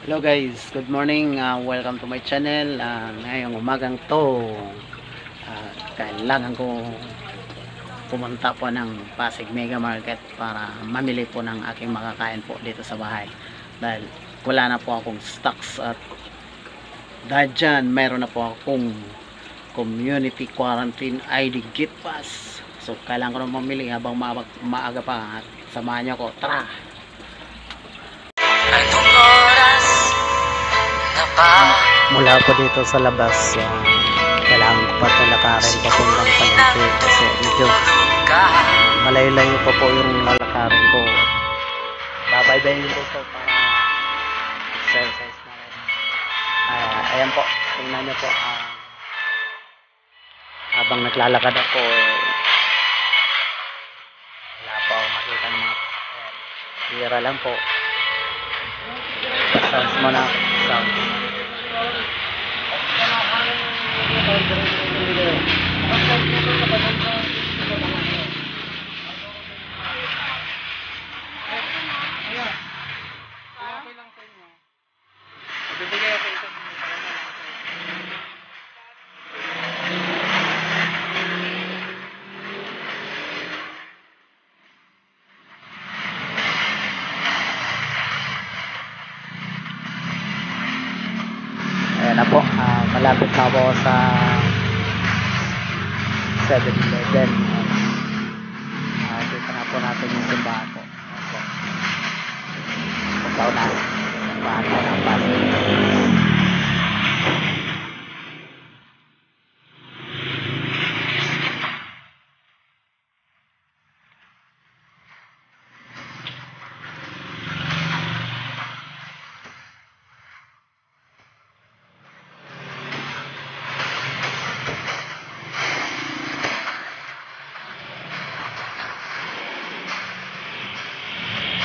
Hello guys, good morning. Welcome to my channel. Ngayong umagang to, kailangan ko pumunta po ng Pasig Mega Market para mamili po ng aking makakain po dito sa bahay. Dahil wala na po akong stocks at dahil dyan, mayroon na po akong community quarantine ID gift pass. So kailangan ko na mamili habang maaga pa at samahan niyo ako. Tara! Anong oras na ba? Mula po dito sa labas, kailangan ko pa ito lakarin papuntang palengke kasi medyo malayo-layo pa po yung lalakarin ko. Babaybayin ko ito para exercise na rin. Ayan po, tingnan nyo po, habang naglalakad ako, wala pa ako makita ng mga pasakyan. Hira lang po. Sounds mo na. Sounds. Ayan na po, malapit na po sa 7-Eleven. Dito na po natin yung simbahan po. Puntaw na simbahan po ng Pasig.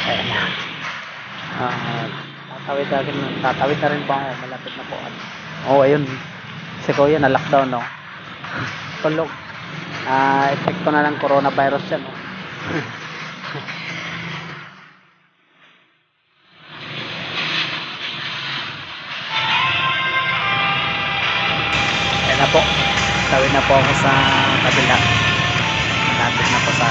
Ayan na. Tatawid na rin po ako. Malapit na po. Ayun. Si Kuya na lockdown, no? Tulog. Epekto na ng coronavirus yan, no? Ayan na po. Tawid na po ako sa kabila. Malapit na po sa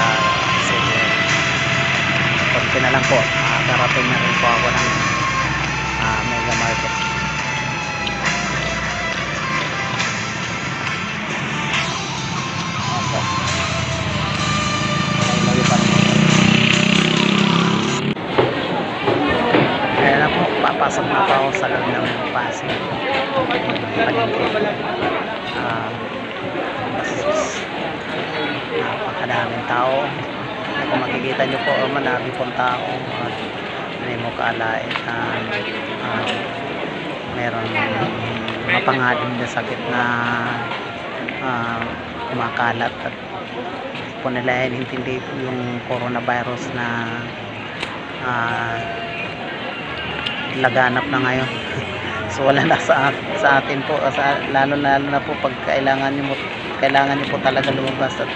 konti na lang po, makakarating na rin po ako ng Mega Market. Opo, lagi pa rin. Kaya na po, papasok na po ako sa loob ng Pasig palengke. Napakadaming tao. Kung makikita nyo po, marami pong tao at may mo kaalain meron mapangalim na sakit na kumakalat at po nila hindi yung coronavirus na laganap na ngayon. So wala na sa atin po, lalo na po pag kailangan nyo po talaga lumabas at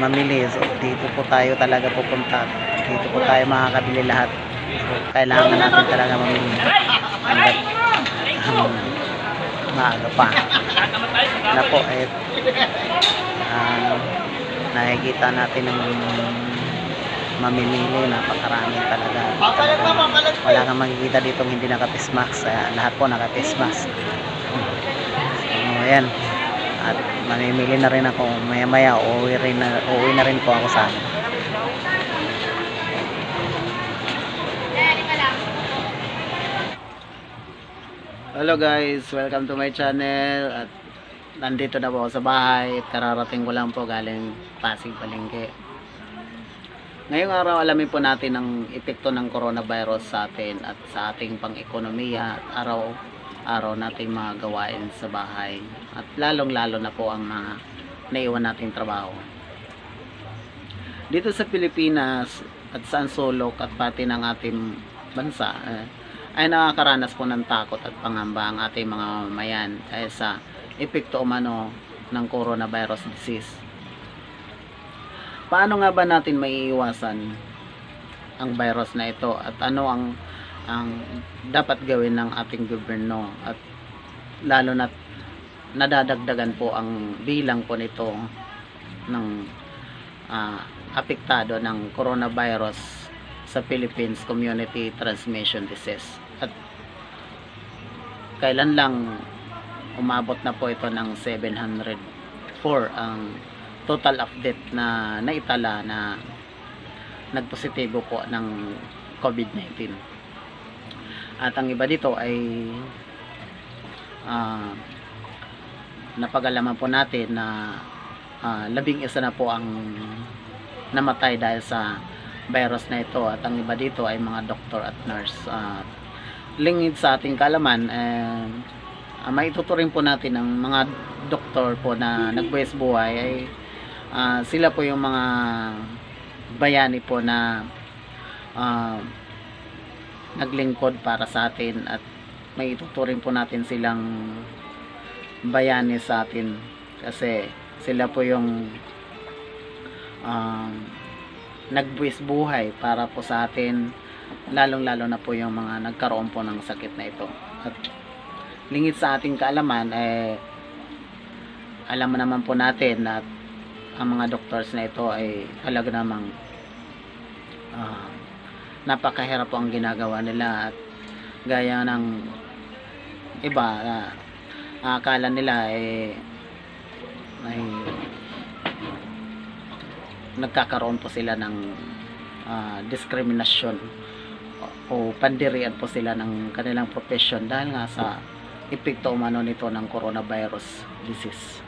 mamili. So dito po tayo talaga pupunta, dito po tayo makakabili lahat. So kailangan natin talaga mamili hanggat maaga pa na po. Nakikita natin ng mamimili, napakarami talaga. Wala kang makikita dito hindi naka-face mask. Lahat po naka-face mask. So ayan, at mamimili na rin ako. Maya-maya uuwi na rin po ako sa akin. Hello guys, welcome to my channel. At nandito na po ako sa bahay. Kararating ko lang po galing Pasig palengke. Ngayong araw, alamin po natin ang epekto ng coronavirus sa atin at sa ating pang-ekonomiya at araw nating mga gawain sa bahay at lalong-lalo na po ang mga naiwan nating trabaho dito sa Pilipinas at sa sulok at pati ng ating bansa. Ay nakakaranas po ng takot at pangamba ang ating mga mamamayan dahil sa epekto umano ng coronavirus disease. Paano nga ba natin maiiwasan ang virus na ito at ano ang ang dapat gawin ng ating gobyerno, at lalo na nadadagdagan po ang bilang po nito ng apektado ng coronavirus sa Philippines Community Transmission Disease. At kailan lang umabot na po ito ng 704 ang total of death na naitala na nagpositibo po ng COVID-19. At ang iba dito ay napagalaman po natin na 11 na po ang namatay dahil sa virus na ito, at ang iba dito ay mga doktor at nurse. Lingid sa ating kaalaman, maituturing po natin ang mga doktor po na nagbuwis buhay ay sila po yung mga bayani po na naglingkod para sa atin, at may ituturing po natin silang bayani sa atin kasi sila po yung nagbuwis buhay para po sa atin, lalong lalo na po yung mga nagkaroon po ng sakit na ito. At lingid sa ating kaalaman, alam naman po natin na ang mga doctors na ito ay talaga namang napakahirap po ang ginagawa nila, at gaya ng iba, akala nila ay nagkakaroon po sila ng diskriminasyon o pandirian po sila ng kanilang profession dahil nga sa epekto umano nito ng coronavirus disease.